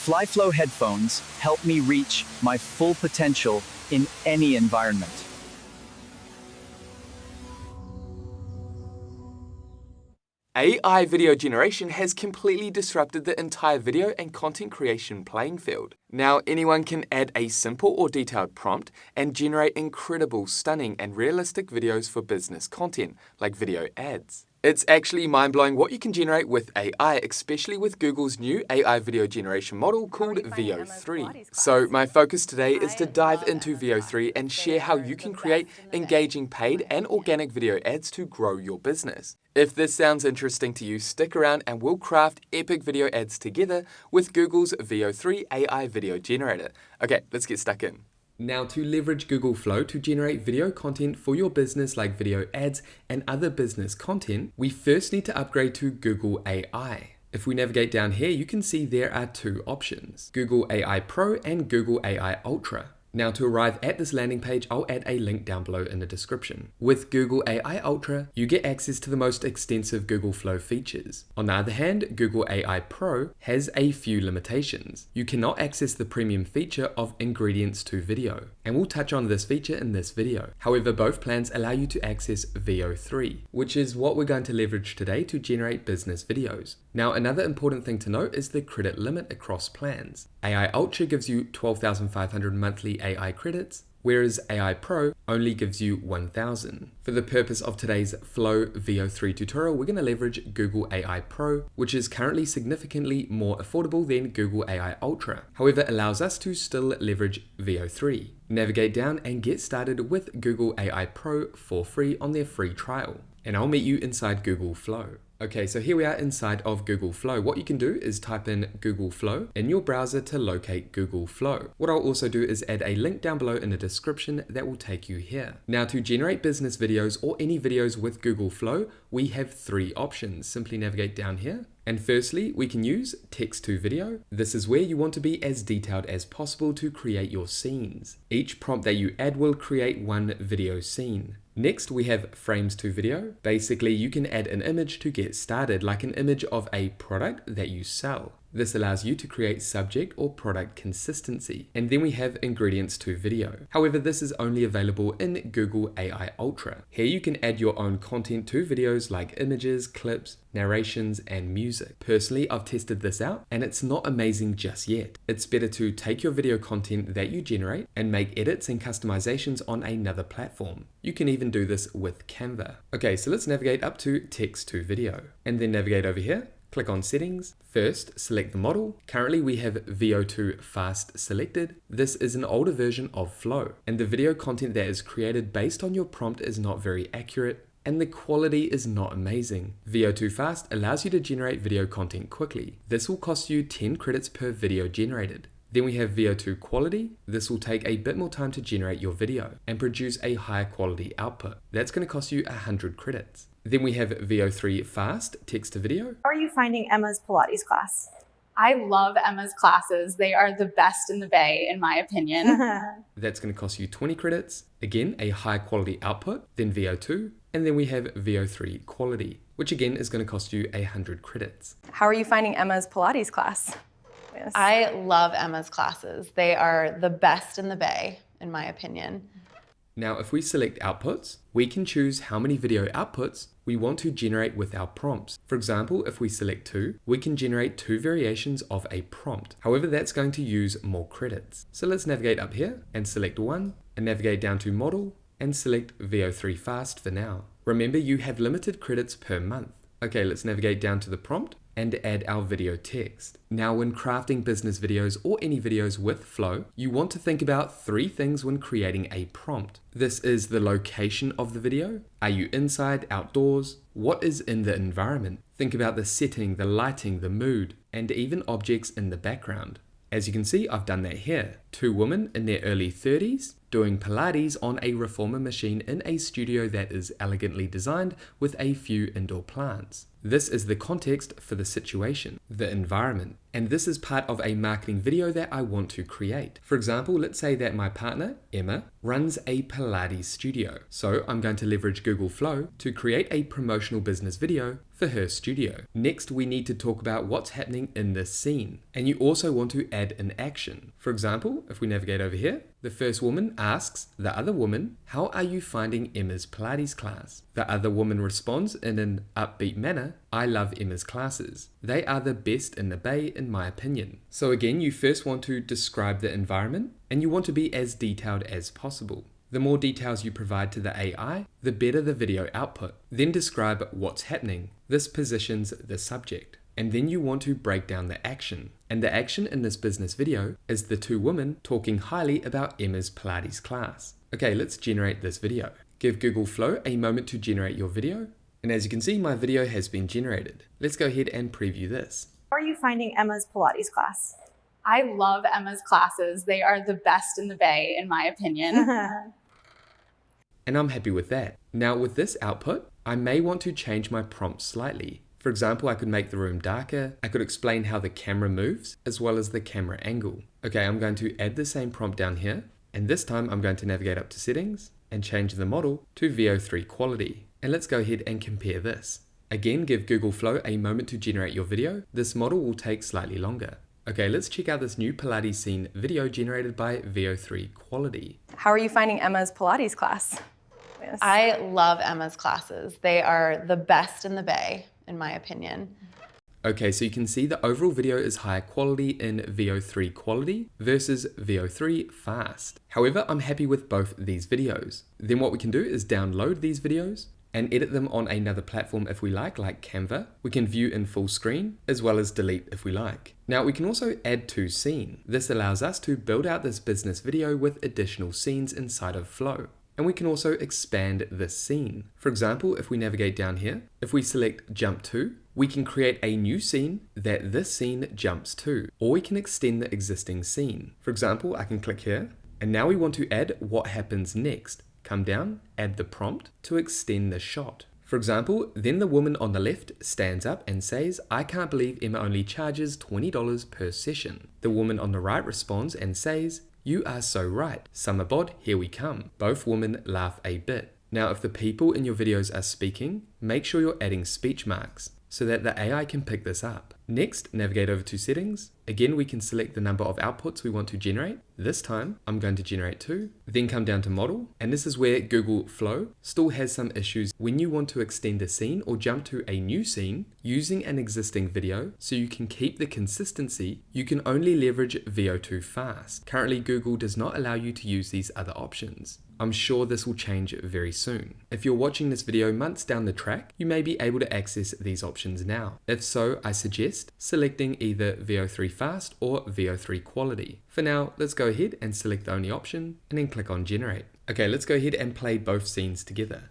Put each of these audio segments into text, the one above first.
FlyFlow headphones help me reach my full potential in any environment. AI video generation has completely disrupted the entire video and content creation playing field. Now, anyone can add a simple or detailed prompt and generate incredible, stunning, and realistic videos for business content, like video ads. It's actually mind-blowing what you can generate with AI, especially with Google's new AI video generation model called Veo 3. So my focus today is to dive into Veo 3 and share how you can create engaging paid and organic video ads to grow your business. If this sounds interesting to you, stick around and we'll craft epic video ads together with Google's Veo 3 AI video generator. Okay, let's get stuck in. Now, to leverage Google Flow to generate video content for your business like video ads and other business content, we first need to upgrade to Google AI. If we navigate down here, you can see there are two options, Google AI Pro and Google AI Ultra. Now, to arrive at this landing page, I'll add a link down below in the description. With Google AI Ultra, you get access to the most extensive Google Flow features. On the other hand, Google AI Pro has a few limitations. You cannot access the premium feature of ingredients to video, and we'll touch on this feature in this video. However, both plans allow you to access Veo 3, which is what we're going to leverage today to generate business videos. Now, another important thing to note is the credit limit across plans. AI Ultra gives you 12,500 monthly AI credits, whereas AI Pro only gives you 1,000. For the purpose of today's Flow Veo 3 tutorial, we're going to leverage Google AI Pro, which is currently significantly more affordable than Google AI Ultra. However, allows us to still leverage Veo 3. Navigate down and get started with Google AI Pro for free on their free trial. And I'll meet you inside Google Flow. Okay, so here we are inside of Google Flow. What you can do is type in Google Flow in your browser to locate Google Flow. What I'll also do is add a link down below in the description that will take you here. Now, to generate business videos or any videos with Google Flow, we have three options. Simply navigate down here. And firstly, we can use text to video. This is where you want to be as detailed as possible to create your scenes. Each prompt that you add will create one video scene. Next, we have frames to video. Basically, you can add an image to get started, like an image of a product that you sell. This allows you to create subject or product consistency. And then we have ingredients to video. However, this is only available in Google AI Ultra. Here you can add your own content to videos like images, clips, narrations, and music. Personally, I've tested this out and it's not amazing just yet. It's better to take your video content that you generate and make edits and customizations on another platform. You can even do this with Canva. Okay, so let's navigate up to text to video and then navigate over here. Click on settings. First, select the model. Currently we have Veo 2 Fast selected. This is an older version of Flow, and the video content that is created based on your prompt is not very accurate, and the quality is not amazing. Veo 2 Fast allows you to generate video content quickly. This will cost you 10 credits per video generated. Then we have Veo 2 Quality. This will take a bit more time to generate your video and produce a higher quality output. That's going to cost you 100 credits. Then we have Veo 3 Fast text to video. How are you finding Emma's Pilates class? I love Emma's classes. They are the best in the Bay, in my opinion. That's going to cost you 20 credits. Again, a high quality output, then Veo 2. And then we have Veo 3 Quality, which again is going to cost you 100 credits. How are you finding Emma's Pilates class? Yes. I love Emma's classes. They are the best in the Bay, in my opinion. Now, if we select outputs, we can choose how many video outputs we want to generate with our prompts. For example, if we select 2, we can generate 2 variations of a prompt. However, that's going to use more credits. So let's navigate up here and select 1 and navigate down to model and select Veo 3 Fast for now. Remember, you have limited credits per month. Okay, let's navigate down to the prompt and add our video text. Now, when crafting business videos or any videos with Flow, you want to think about 3 things when creating a prompt. This is the location of the video. Are you inside, outdoors? What is in the environment? Think about the setting, the lighting, the mood, and even objects in the background. As you can see, I've done that here. 2 women in their early 30s doing Pilates on a reformer machine in a studio that is elegantly designed with a few indoor plants. This is the context for the situation, the environment. and this is part of a marketing video that I want to create. For example, let's say that my partner, Emma, runs a Pilates studio. So I'm going to leverage Google Flow to create a promotional business video for her studio. Next, we need to talk about what's happening in this scene. And you also want to add an action. For example, if we navigate over here, the first woman asks the other woman, "How are you finding Emma's Pilates class?" The other woman responds in an upbeat manner, "I love Emma's classes. They are the best in the Bay in my opinion." So again, you first want to describe the environment and you want to be as detailed as possible. The more details you provide to the AI, the better the video output. Then describe what's happening. This positions the subject. And then you want to break down the action. And the action in this business video is the two women talking highly about Emma's Pilates class. Okay, let's generate this video. Give Google Flow a moment to generate your video. And as you can see, my video has been generated. Let's go ahead and preview this. How are you finding Emma's Pilates class? I love Emma's classes. They are the best in the Bay, in my opinion. And I'm happy with that. Now with this output, I may want to change my prompt slightly. For example, I could make the room darker. I could explain how the camera moves as well as the camera angle. Okay, I'm going to add the same prompt down here. And this time I'm going to navigate up to settings and change the model to VO3 quality. And let's go ahead and compare this. Again, give Google Flow a moment to generate your video. This model will take slightly longer. Okay, let's check out this new Pilates scene video generated by VO3 quality. How are you finding Emma's Pilates class? Yes. I love Emma's classes. They are the best in the Bay, in my opinion. Okay, so you can see the overall video is higher quality in VO3 quality versus VO3 fast. However, I'm happy with both these videos. Then what we can do is download these videos and edit them on another platform if we like Canva. We can view in full screen as well as delete if we like. Now we can also add to scene. This allows us to build out this business video with additional scenes inside of Flow. And we can also expand this scene. For example, if we navigate down here, if we select jump to, we can create a new scene that this scene jumps to, or we can extend the existing scene. For example, I can click here, and now we want to add what happens next. Come down, add the prompt to extend the shot. For example, then the woman on the left stands up and says, "I can't believe Emma only charges $20 per session." The woman on the right responds and says, "You are so right. Summer bod, here we come." Both women laugh a bit. Now, if the people in your videos are speaking, make sure you're adding speech marks so that the AI can pick this up. Next, navigate over to settings. Again, we can select the number of outputs we want to generate. This time, I'm going to generate 2. Then come down to model. And this is where Google Flow still has some issues when you want to extend a scene or jump to a new scene using an existing video so you can keep the consistency. You can only leverage VO2 fast. Currently, Google does not allow you to use these other options. I'm sure this will change very soon. If you're watching this video months down the track, you may be able to access these options now. If so, I suggest selecting either VO3 fast or VO3 quality. For now, let's go ahead and select the only option and then click on generate. Okay, let's go ahead and play both scenes together.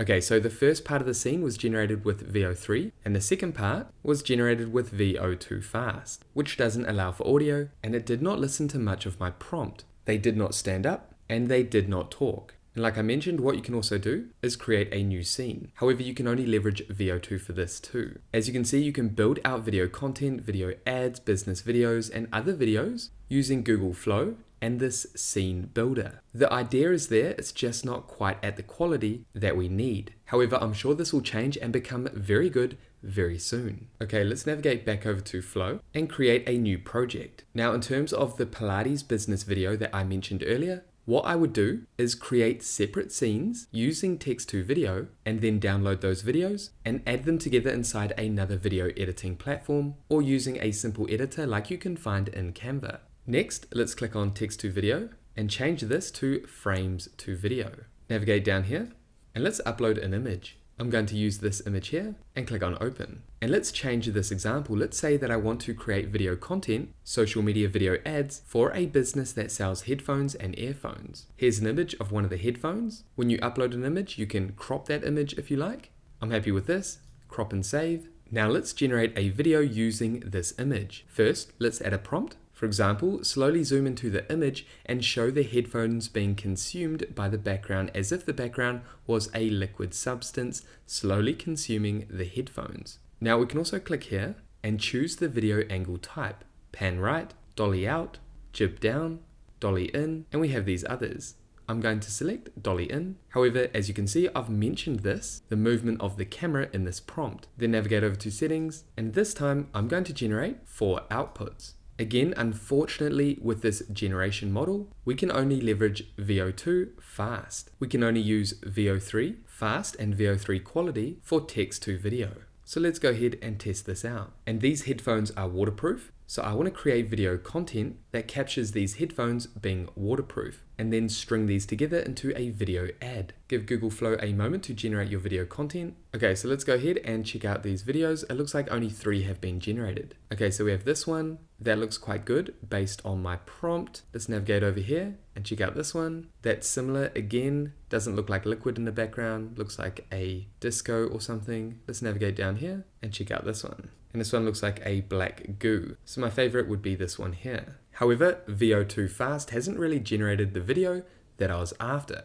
Okay, so the first part of the scene was generated with VO3 and the second part was generated with VO2 fast, which doesn't allow for audio, and it did not listen to much of my prompt. They did not stand up and they did not talk. And like I mentioned, what you can also do is create a new scene. However, you can only leverage VO2 for this too. As you can see, you can build out video content, video ads, business videos, and other videos using Google Flow and this scene builder. The idea is there, it's just not quite at the quality that we need. However, I'm sure this will change and become very good very soon. Okay, let's navigate back over to Flow and create a new project. Now, in terms of the Pilates business video that I mentioned earlier, what I would do is create separate scenes using text to video and then download those videos and add them together inside another video editing platform or using a simple editor like you can find in Canva. Next, let's click on text to video and change this to frames to video. Navigate down here and let's upload an image. I'm going to use this image here and click on open. And let's change this example. Let's say that I want to create video content, social media video ads for a business that sells headphones and earphones. Here's an image of one of the headphones. When you upload an image, you can crop that image if you like. I'm happy with this. Crop and save. Now let's generate a video using this image. First, let's add a prompt. For example, slowly zoom into the image and show the headphones being consumed by the background as if the background was a liquid substance, slowly consuming the headphones. Now we can also click here and choose the video angle type. Pan right, dolly out, jib down, dolly in, and we have these others. I'm going to select dolly in. However, as you can see, I've mentioned this, the movement of the camera in this prompt. Then navigate over to settings, and this time I'm going to generate 4 outputs. Again, unfortunately, with this generation model, we can only leverage VO2 fast. We can only use VO3 fast and VO3 quality for text to video. So let's go ahead and test this out. And these headphones are waterproof. So I want to create video content that captures these headphones being waterproof and then string these together into a video ad. Give Google Flow a moment to generate your video content. Okay, so let's go ahead and check out these videos. It looks like only 3 have been generated. Okay, so we have this one. That looks quite good based on my prompt. Let's navigate over here and check out this one. That's similar again. Doesn't look like liquid in the background. Looks like a disco or something. Let's navigate down here and check out this one. And this one looks like a black goo. So my favorite would be this one here. However, VO2 Fast hasn't really generated the video that I was after.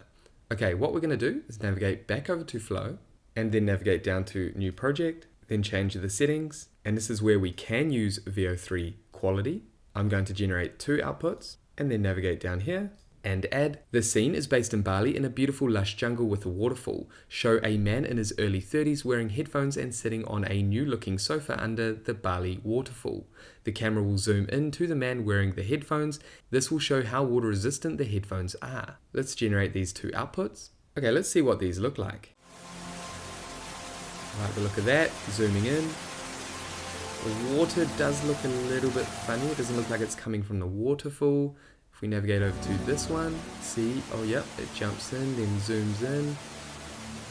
Okay, what we're gonna do is navigate back over to Flow and then navigate down to New Project, then change the settings. And this is where we can use VO3 quality. I'm going to generate 2 outputs and then navigate down here and add. The scene is based in Bali in a beautiful lush jungle with a waterfall. Show a man in his early 30s wearing headphones and sitting on a new looking sofa under the Bali waterfall. The camera will zoom in to the man wearing the headphones. This will show how water resistant the headphones are. Let's generate these 2 outputs. Okay, let's see what these look like. I like the look of that, zooming in. The water does look a little bit funny. It doesn't look like it's coming from the waterfall. If we navigate over to this one, see, oh yep, it jumps in, then zooms in.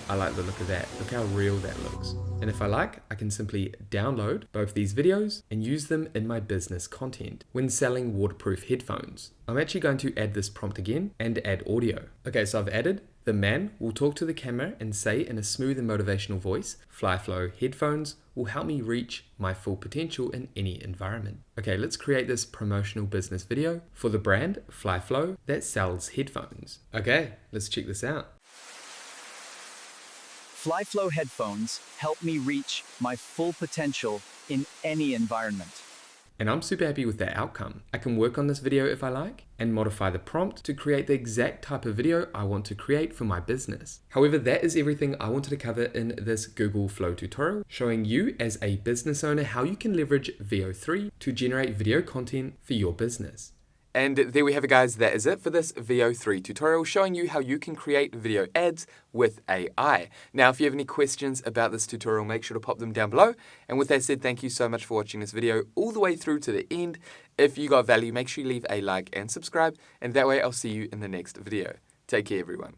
I like the look of that. Look how real that looks. And if I like, I can simply download both these videos and use them in my business content when selling waterproof headphones. I'm actually going to add this prompt again and add audio. Okay, so I've added, the man will talk to the camera and say in a smooth and motivational voice, FlyFlow headphones will help me reach my full potential in any environment. Okay, let's create this promotional business video for the brand FlyFlow that sells headphones. Okay, let's check this out. FlyFlow headphones help me reach my full potential in any environment. And I'm super happy with that outcome. I can work on this video if I like and modify the prompt to create the exact type of video I want to create for my business. However, that is everything I wanted to cover in this Google Flow tutorial, showing you as a business owner how you can leverage VO3 to generate video content for your business. And there we have it, guys. That is it for this VO3 tutorial showing you how you can create video ads with AI. Now, if you have any questions about this tutorial, make sure to pop them down below. And with that said, thank you so much for watching this video all the way through to the end. If you got value, make sure you leave a like and subscribe. And that way I'll see you in the next video. Take care, everyone.